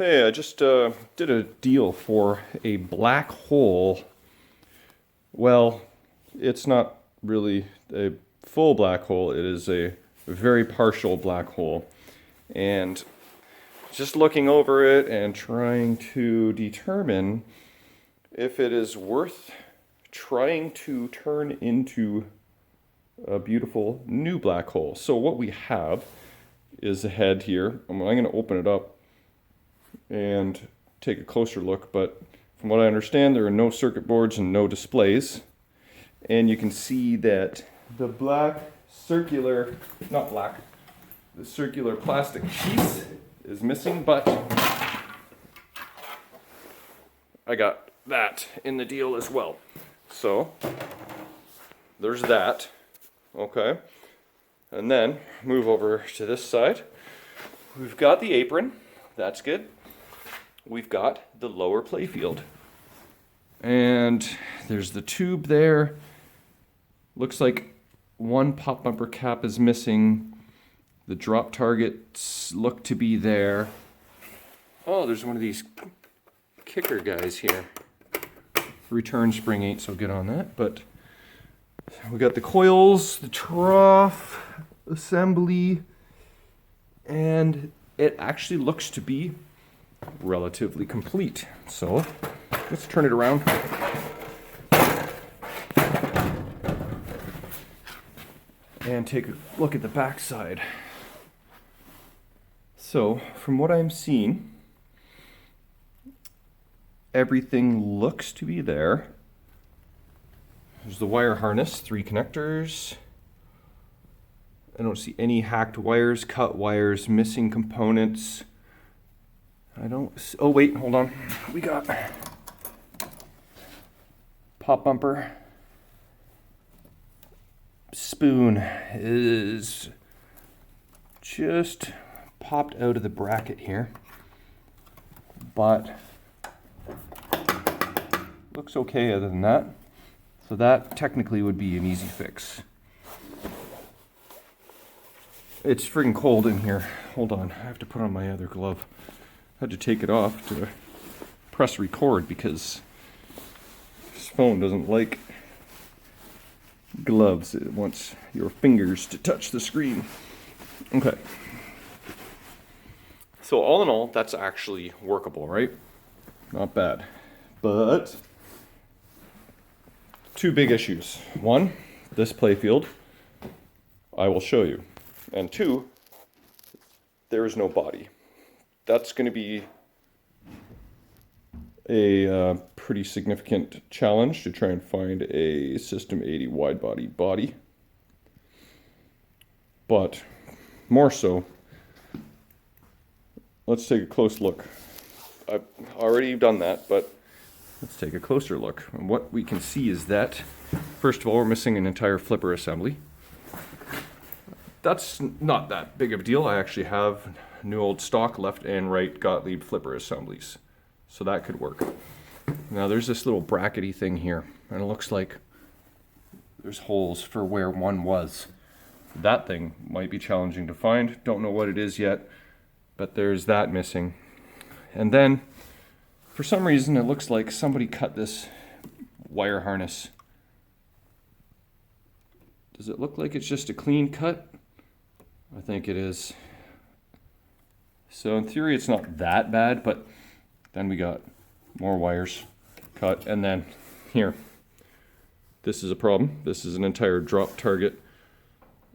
Hey, I just did a deal for a black hole. Well, it's not really a full black hole, it is a very partial black hole. And just looking over it and trying to determine if it is worth trying to turn into a beautiful new black hole. So, what we have is a head here. I'm going to open it up and take a closer look, but from what I understand, there are no circuit boards and no displays. And you can see that the the circular plastic piece is missing, but I got that in the deal as well. So there's that, okay? And then move over to this side. We've got the apron, that's good. We've got the lower playfield. And there's the tube there. Looks like one pop bumper cap is missing. The drop targets look to be there. Oh, there's one of these kicker guys here. Return spring ain't so good on that, but we got the coils, the trough assembly, and it actually looks to be relatively complete. So let's turn it around. And take a look at the back side. So from what I'm seeing, everything looks to be there. There's the wire harness, 3 connectors. I don't see any hacked wires, cut wires, missing components. Oh wait, hold on. We got pop bumper. Spoon is just popped out of the bracket here, but looks okay other than that. So that technically would be an easy fix. It's friggin' cold in here. Hold on, I have to put on my other glove. I had to take it off to press record because this phone doesn't like gloves. It wants your fingers to touch the screen. Okay. So all in all, that's actually workable, right? Not bad. But 2 big issues. 1, this playfield. I will show you. And 2, there is no body. That's going to be a pretty significant challenge to try and find a System 80 wide body. But more so, let's take a close look. I've already done that, but let's take a closer look. And what we can see is that, first of all, we're missing an entire flipper assembly. That's not that big of a deal. I actually have new old stock left and right Gottlieb flipper assemblies, so that could work. Now there's this little brackety thing here, and it looks like there's holes for where one was. That thing might be challenging to find. Don't know what it is yet, but there's that missing. And then, for some reason, it looks like somebody cut this wire harness. Does it look like it's just a clean cut? I think it is. So in theory, it's not that bad, but then we got more wires cut, and then here, this is a problem. This is an entire drop target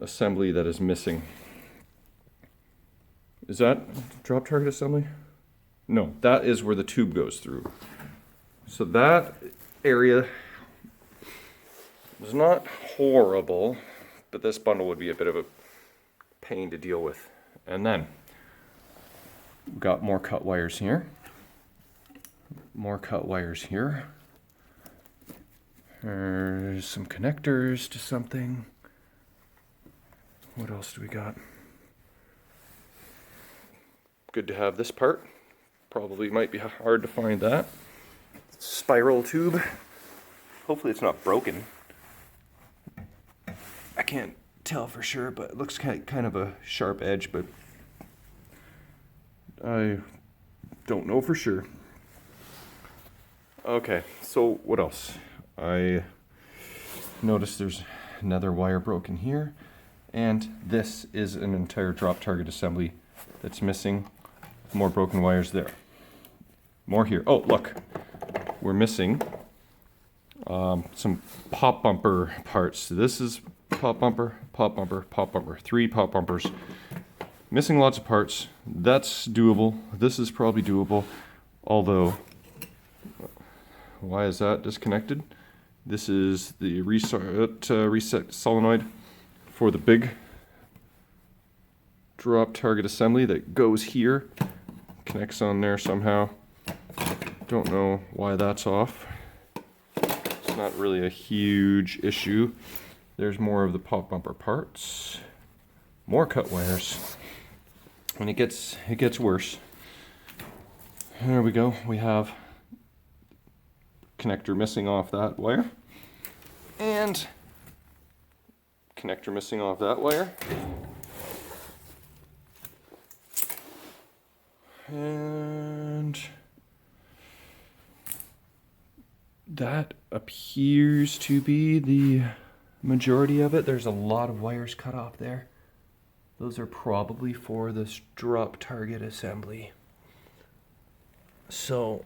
assembly that is missing. Is that drop target assembly? No, that is where the tube goes through. So that area is not horrible, but this bundle would be a bit of a pain to deal with. And then we've got more cut wires here. More cut wires here. There's some connectors to something. What else do we got? Good to have this part. Probably might be hard to find that. Spiral tube. Hopefully it's not broken. I can't tell for sure, but it looks kind of a sharp edge, but I Don't know for sure. Okay, so what else? I noticed there's another wire broken here, and this is an entire drop target assembly that's missing. More broken wires there. More here. Oh, look, we're missing some pop bumper parts. So this is pop bumper, pop bumper, pop bumper. 3 pop bumpers. Missing lots of parts. That's doable. This is probably doable, although why is that disconnected? This is the reset solenoid for the big drop target assembly that goes here. Connects on there somehow. Don't know why that's off. It's not really a huge issue. There's more of the pop bumper parts. More cut wires. And it gets worse. There we go. We have connector missing off that wire, and connector missing off that wire, and that appears to be the majority of it. There's a lot of wires cut off there. Those are probably for this drop target assembly. So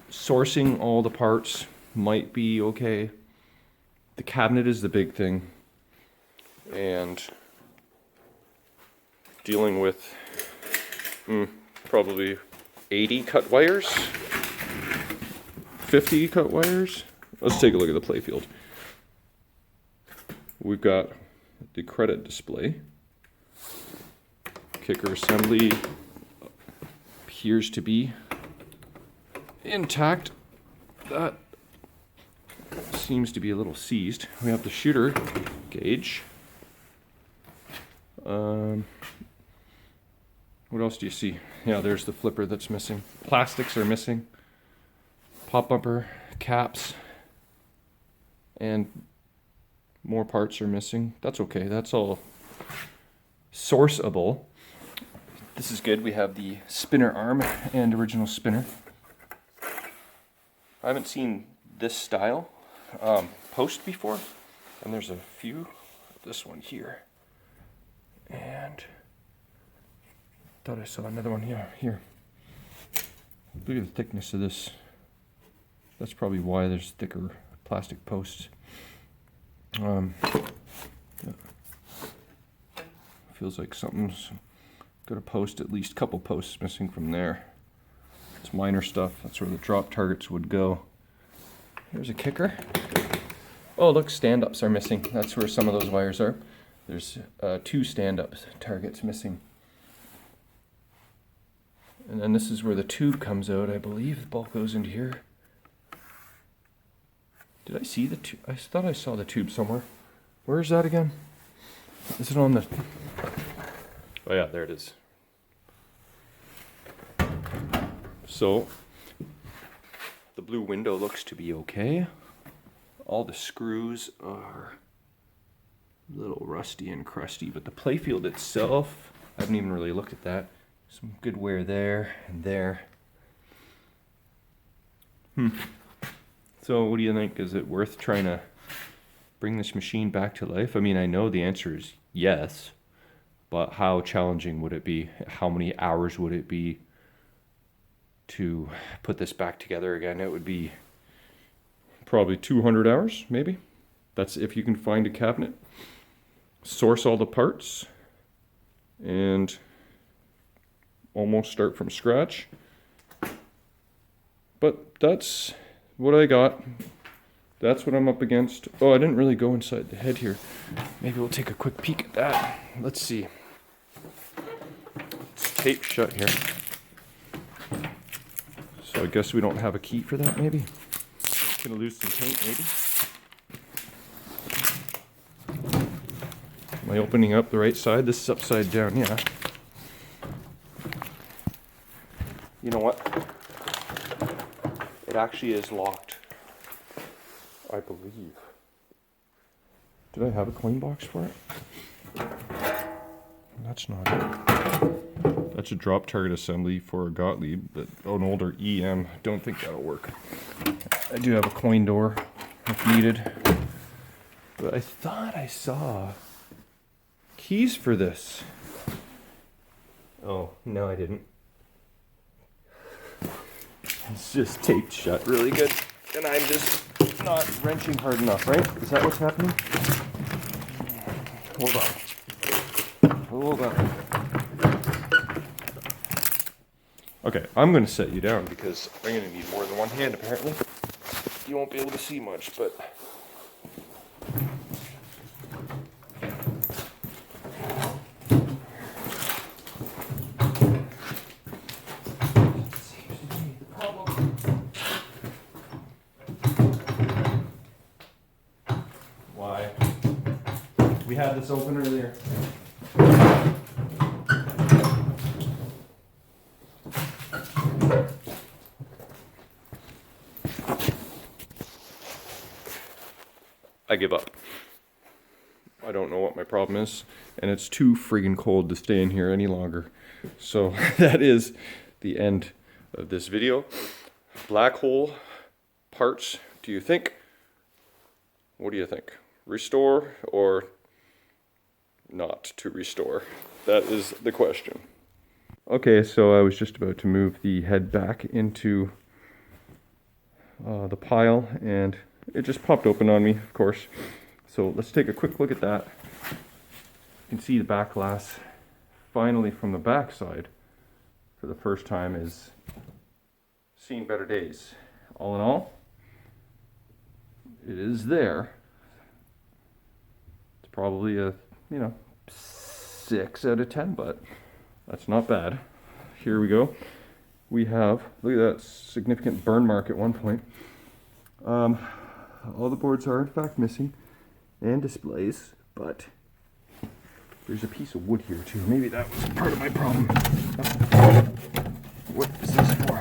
sourcing all the parts might be okay. The cabinet is the big thing, and dealing with probably 80 cut wires, 50 cut wires. Let's take a look at the playfield. We've got the credit display. Kicker assembly appears to be intact. That seems to be a little seized. We have the shooter gauge. What else do you see? Yeah, there's the flipper that's missing. Plastics are missing. Pop bumper caps and more parts are missing. That's okay. That's all sourceable. This is good. We have the spinner arm and original spinner. I haven't seen this style post before, and there's a few. This one here, and thought I saw another one here. Look at the thickness of this. That's probably why there's thicker plastic posts. Yeah. Feels like something's got a post, at least a couple posts missing from there. It's minor stuff. That's where the drop targets would go. Here's a kicker. Oh, look, stand-ups are missing. That's where some of those wires are. There's 2 stand-up targets missing. And then this is where the tube comes out, I believe. The bolt goes into here. Did I see the tube? I thought I saw the tube somewhere. Where is that again? Is it on the... Oh yeah, there it is. So, the blue window looks to be okay. All the screws are a little rusty and crusty, but the playfield itself, I haven't even really looked at that. Some good wear there and there. So what do you think? Is it worth trying to bring this machine back to life? I mean, I know the answer is yes, but how challenging would it be? How many hours would it be to put this back together again? It would be probably 200 hours, maybe. That's if you can find a cabinet, source all the parts, and almost start from scratch. But that's what I got. That's what I'm up against. Oh, I didn't really go inside the head here. Maybe we'll take a quick peek at that. Let's see. It's taped shut here. So I guess we don't have a key for that, maybe? Gonna lose some paint, maybe? Am I opening up the right side? This is upside down, yeah. You know what? It actually is locked, I believe. Did I have a coin box for it? That's not it. That That's a drop target assembly for a Gottlieb, but an older EM. Don't think that'll work. I do have a coin door if needed. But I thought I saw keys for this. Oh, no I didn't. It's just taped shut really good. And I'm just not wrenching hard enough, right? Is that what's happening? Hold on. Hold on. Okay, I'm going to set you down because I'm going to need more than one hand apparently. You won't be able to see much, but... Why? We had this open earlier. I give up. I don't know what my problem is, and it's too friggin' cold to stay in here any longer. So that is the end of this video. Black hole parts, do you think? What do you think? Restore or not to restore? That is the question. Okay, so I was just about to move the head back into the pile, and it just popped open on me, of course. So let's take a quick look at that. You can see the back glass finally from the back side for the first time is seen better days. All in all, it is there. It's probably a, 6 out of 10, but that's not bad. Here we go. We have, look at that significant burn mark at one point. All the boards are in fact missing and displays, but there's a piece of wood here too. Maybe that was part of my problem. What is this for?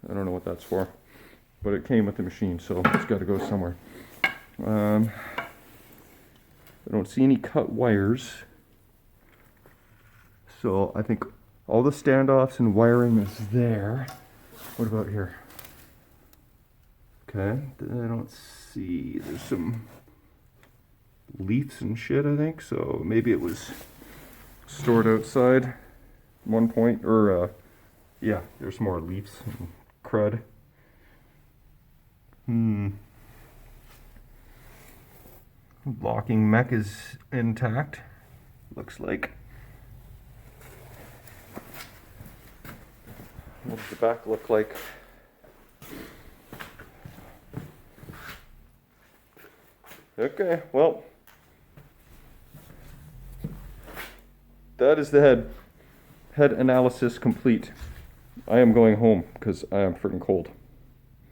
I don't know what that's for, but it came with the machine, so it's got to go somewhere. I don't see any cut wires, so I think all the standoffs and wiring is there. What about here? Okay, I don't see, there's some leaves and shit, I think, so maybe it was stored outside at one point, or yeah, there's more leaves and crud. Locking mech is intact, looks like. What does the back look like? Okay, well, that is the head analysis complete. I am going home because I am freaking cold.